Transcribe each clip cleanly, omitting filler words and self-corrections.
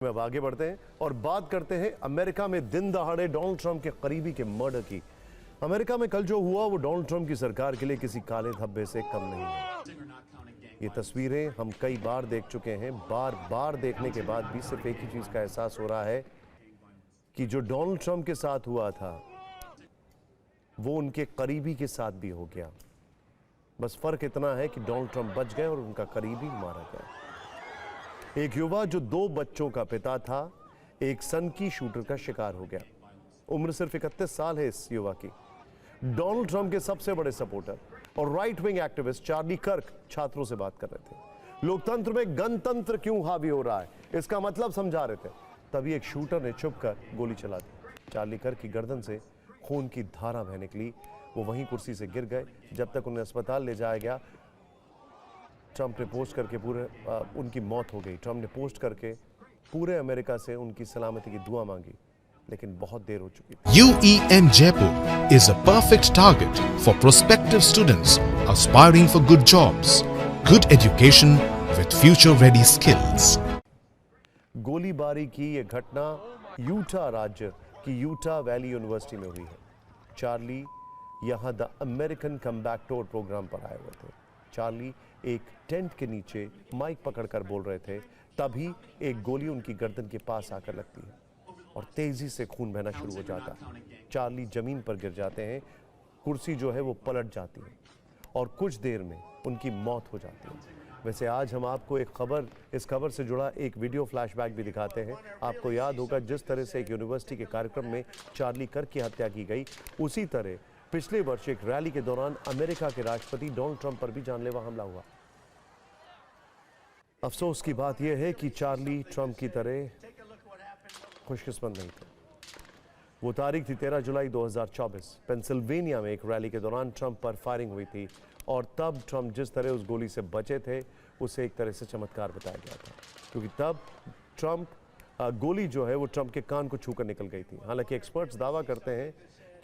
में अब आगे बढ़ते हैं और बात करते हैं अमेरिका में दिन दहाड़े डोनाल्ड ट्रंप के करीबी के मर्डर की। अमेरिका में कल जो हुआ वो डोनाल्ड ट्रंप की सरकार के लिए किसी काले धब्बे से कम नहीं है। ये तस्वीरें हम कई बार देख चुके हैं, बार बार देखने के बाद भी सिर्फ एक ही चीज का एहसास हो रहा है कि जो डोनाल्ड ट्रंप के साथ हुआ था वो उनके करीबी के साथ भी हो गया। बस फर्क इतना है कि डोनाल्ड ट्रंप बच गए और उनका करीबी मारा गया। एक युवा जो 2 बच्चों का पिता था, एक सनकी शूटर का शिकार हो गया। उम्र सिर्फ 31 साल है इस युवा की। डोनाल्ड ट्रंप के सबसे बड़े सपोर्टर और राइट विंग एक्टिविस्ट चार्ली कर्क छात्रों से बात कर रहे थे। लोकतंत्र में गणतंत्र क्यों हावी हो रहा है, इसका मतलब समझा रहे थे। तभी एक शूटर ने छुपकर गोली चला दी। चार्ली कर्क की गर्दन से खून की धारा बहने निकली। वो वहीं कुर्सी से गिर गए। जब तक उन्हें अस्पताल ले जाया गया, ट्रंप ने पोस्ट करके उनकी मौत हो गई। ट्रंप ने पोस्ट करके पूरे अमेरिका से उनकी सलामती की दुआ मांगी, लेकिन बहुत देर हो चुकी थी। UEM Jaipur is a perfect target for prospective students aspiring for good jobs, good education with future-ready skills. गोलीबारी की यह घटना यूटा राज्य की यूटा वैली यूनिवर्सिटी में हुई है। चार्ली यहाँ the American comeback tour programme पर आए हुए थे। चार्ली एक टेंट के नीचे माइक पकड़कर बोल रहे थे, तभी एक गोली उनकी गर्दन के पास आकर लगती है और तेजी से खून बहना शुरू हो जाता है। चार्ली जमीन पर गिर जाते हैं, कुर्सी जो है वो पलट जाती है और कुछ देर में उनकी मौत हो जाती है। वैसे आज हम आपको इस खबर से जुड़ा एक वीडियो फ्लैशबैक भी दिखाते हैं। आपको याद होगा जिस तरह से एक यूनिवर्सिटी के कार्यक्रम में चार्ली कर्क की हत्या की गई, उसी तरह पिछले वर्ष एक रैली के दौरान अमेरिका के राष्ट्रपति डोनाल्ड ट्रंप पर भी जानलेवा हमला हुआ। अफसोस की बात यह है कि चार्ली ट्रंप की तरह खुशकिस्मत नहीं थे। वो तारीख थी 13 जुलाई 2024। पेंसिल्वेनिया में एक रैली के दौरान ट्रंप पर फायरिंग हुई थी और तब ट्रंप जिस तरह उस गोली से बचे थे उसे एक तरह से चमत्कार बताया गया था, क्योंकि तब गोली जो है वो ट्रंप के कान को छूकर निकल गई थी। हालांकि एक्सपर्ट्स दावा करते हैं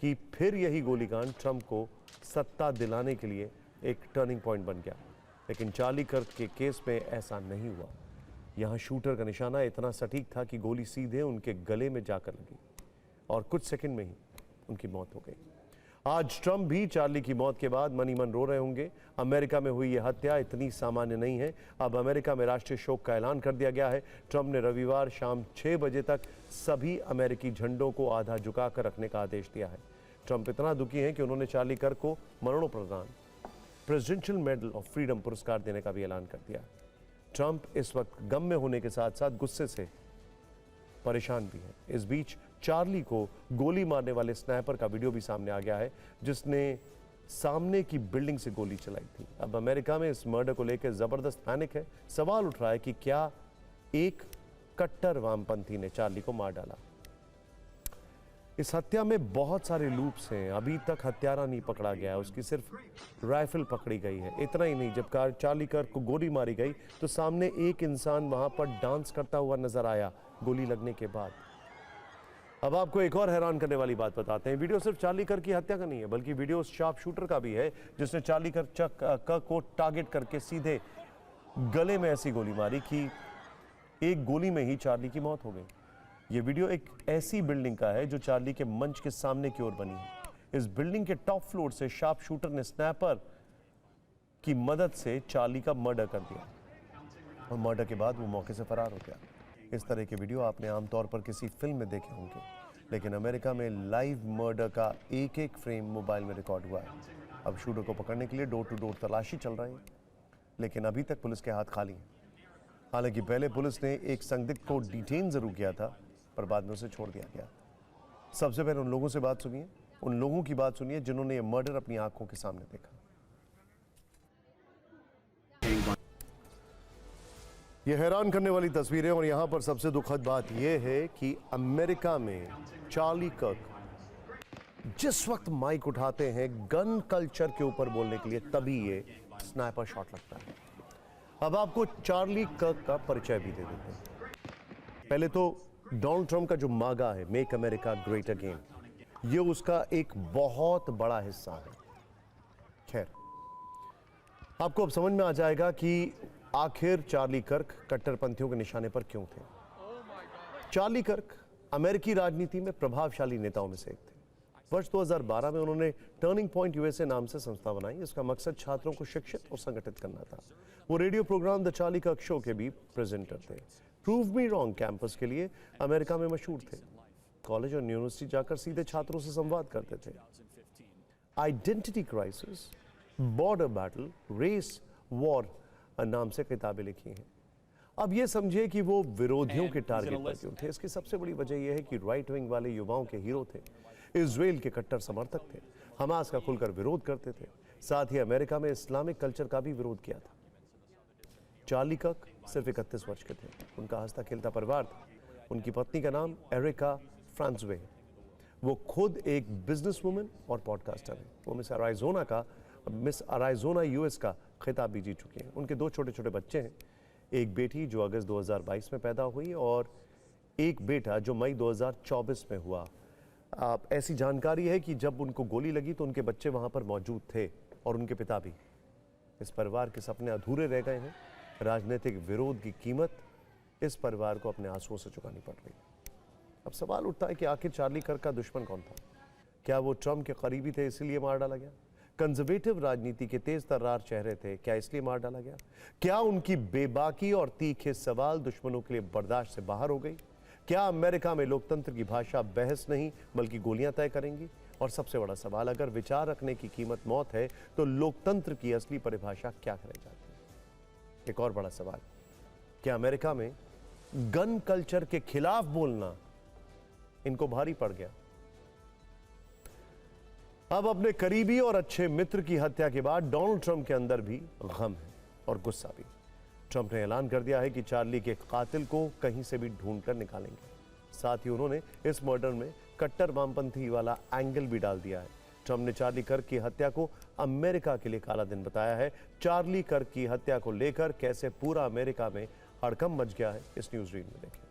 कि फिर यही गोलीकांड ट्रंप को सत्ता दिलाने के लिए एक टर्निंग पॉइंट बन गया, लेकिन चार्ली कर्क के केस में ऐसा नहीं हुआ। यहाँ शूटर का निशाना इतना सटीक था कि गोली सीधे उनके गले में जाकर लगी और कुछ सेकंड में ही उनकी मौत हो गई। आज ट्रंप भी चार्ली की मौत के बाद मन ही मन रो रहे होंगे। अमेरिका में हुई यह हत्या इतनी सामान्य नहीं है। अब अमेरिका में राष्ट्रीय शोक का ऐलान कर दिया गया है। ट्रंप ने रविवार शाम 6 बजे तक सभी अमेरिकी झंडों को आधा झुकाकर रखने का आदेश दिया है। ट्रंप इतना दुखी हैं कि उन्होंने चार्ली कर्क को मरणोपरांत प्रेसिडेंशियल मेडल ऑफ फ्रीडम पुरस्कार देने का भी ऐलान कर दिया। ट्रंप इस वक्त गम में होने के साथ साथ गुस्से से परेशान भी है। इस बीच चार्ली को गोली मारने वाले स्नाइपर का वीडियो भी सामने आ गया है, जिसने सामने की बिल्डिंग से गोली चलाई थी। अब अमेरिका में इस मर्डर को लेकर जबरदस्त पैनिक है। सवाल उठ रहा है कि क्या एक कट्टर वामपंथी ने चार्ली को मार डाला। इस हत्या में बहुत सारे लूप्स हैं। अभी तक हत्यारा नहीं पकड़ा गया है, उसकी सिर्फ राइफल पकड़ी गई है। इतना ही नहीं, जब चार्ली कर्क को गोली मारी गई तो सामने एक इंसान वहां पर डांस करता हुआ नजर आया गोली लगने के बाद। अब आपको एक और हैरान करने वाली बात बताते हैं। वीडियो सिर्फ चार्ली कर्क की हत्या का नहीं है, बल्कि वीडियो शार्प शूटर का भी है, जिसने चार्ली कर्क को टारगेट करके सीधे गले में ऐसी गोली मारी कि एक गोली में ही चार्ली की मौत हो गई। ये वीडियो एक ऐसी बिल्डिंग का है जो चार्ली के मंच के सामने की ओर बनी है। इस बिल्डिंग के टॉप फ्लोर से शार्प शूटर ने स्नैपर की मदद से चार्ली का मर्डर कर दिया और मर्डर के बाद वो मौके से फरार हो गया। इस तरह के वीडियो आपने आमतौर पर किसी फिल्म में देखे होंगे, लेकिन अमेरिका में लाइव मर्डर का एक एक फ्रेम मोबाइल में रिकॉर्ड हुआ है। अब शूटर को पकड़ने के लिए डोर टू डोर तलाशी चल रही है, लेकिन अभी तक पुलिस के हाथ खाली हैं। हालांकि पहले पुलिस ने एक संदिग्ध को डिटेन जरूर किया था, पर बाद में उसे छोड़ दिया गया। सबसे पहले उन लोगों से बात सुनिए, उन लोगों की बात सुनिए जिन्होंने ये मर्डर अपनी आंखों के सामने देखा। ये हैरान करने वाली तस्वीरें, और यहां पर सबसे दुखद बात यह है कि अमेरिका में चार्ली कर्क जिस वक्त माइक उठाते हैं गन कल्चर के ऊपर बोलने के लिए, तभी ये स्नाइपर शॉट लगता है। अब आपको चार्ली कर्क का परिचय भी दे देते हैं। पहले तो डोनाल्ड ट्रंप का जो मागा है, मेक अमेरिका ग्रेट अगेन, ये उसका एक बहुत बड़ा हिस्सा है। खैर, आपको अब समझ में आ जाएगा कि आखिर चार्ली कर्क कट्टरपंथियों के निशाने पर क्यों थे। चार्ली कर्क अमेरिकी राजनीति में प्रभावशाली नेताओं में से एक थे। वर्ष 2012 में उन्होंने टर्निंग पॉइंट यूएसए नाम से संस्था बनाई। इसका मकसद छात्रों को शिक्षित और संगठित करना था। वो रेडियो प्रोग्राम द चार्ली कर्क शो के भी प्रेजेंटर थे। प्रूव मी रॉन्ग कैंपस के लिए अमेरिका में मशहूर थे। कॉलेज और यूनिवर्सिटी जाकर सीधे छात्रों से संवाद करते थे। Identity crisis, border battle, race war नाम से किताबें लिखी हैं। अब ये समझिए कि वो विरोधियों के टारगेट पर क्यों थे। इसकी सबसे बड़ी वजह यह है कि राइट विंग वाले युवाओं के हीरो थे, इजराइल के कट्टर समर्थक थे, हमास का खुलकर विरोध करते थे, साथ ही अमेरिका में इस्लामिक कल्चर का भी विरोध किया था। चार्ली कर्क सिर्फ 31 वर्ष के थे। उनका हंसता खेलता परिवार था। उनकी पत्नी का नाम एरिका फ्रांसवे। वो खुद एक बिजनेस वुमन और पॉडकास्टर हैं। वो मिस अराइजोना यूएस का खिताब भी जीत चुकी हैं। उनके 2 छोटे छोटे बच्चे हैं, एक बेटी जो अगस्त 2022 में पैदा हुई और एक बेटा जो मई 2024 में हुआ। ऐसी जानकारी है कि जब उनको गोली लगी तो उनके बच्चे वहां पर मौजूद थे और उनके पिता भी। इस परिवार के सपने अधूरे रह गए हैं। राजनीतिक विरोध की कीमत इस परिवार को अपने आंसुओं से चुकानी पड़ रही है। अब सवाल उठता है कि आखिर चार्ली कर्क का दुश्मन कौन था? क्या वो ट्रंप के करीबी थे इसीलिए मार डाला गया? कंजर्वेटिव राजनीति के तेज तर्रार चेहरे थे, क्या इसलिए मार डाला गया? क्या उनकी बेबाकी और तीखे सवाल दुश्मनों के लिए बर्दाश्त से बाहर हो गई? क्या अमेरिका में लोकतंत्र की भाषा बहस नहीं बल्कि गोलियां तय करेंगी? और सबसे बड़ा सवाल, अगर विचार रखने की कीमत मौत है तो लोकतंत्र की असली परिभाषा क्या करे जाती है? एक और बड़ा सवाल, क्या अमेरिका में गन कल्चर के खिलाफ बोलना इनको भारी पड़ गया? अब अपने करीबी और अच्छे मित्र की हत्या के बाद डोनाल्ड ट्रंप के अंदर भी गम है और गुस्सा भी। ट्रंप ने ऐलान कर दिया है कि चार्ली के कातिल को कहीं से भी ढूंढकर निकालेंगे। साथ ही उन्होंने इस मर्डर में कट्टर वामपंथी वाला एंगल भी डाल दिया है। ट्रंप ने चार्ली कर्क की हत्या को अमेरिका के लिए काला दिन बताया है। चार्ली कर्क की हत्या को लेकर कैसे पूरा अमेरिका में हड़कंप मच गया है, इस न्यूज़ रीड में देखें।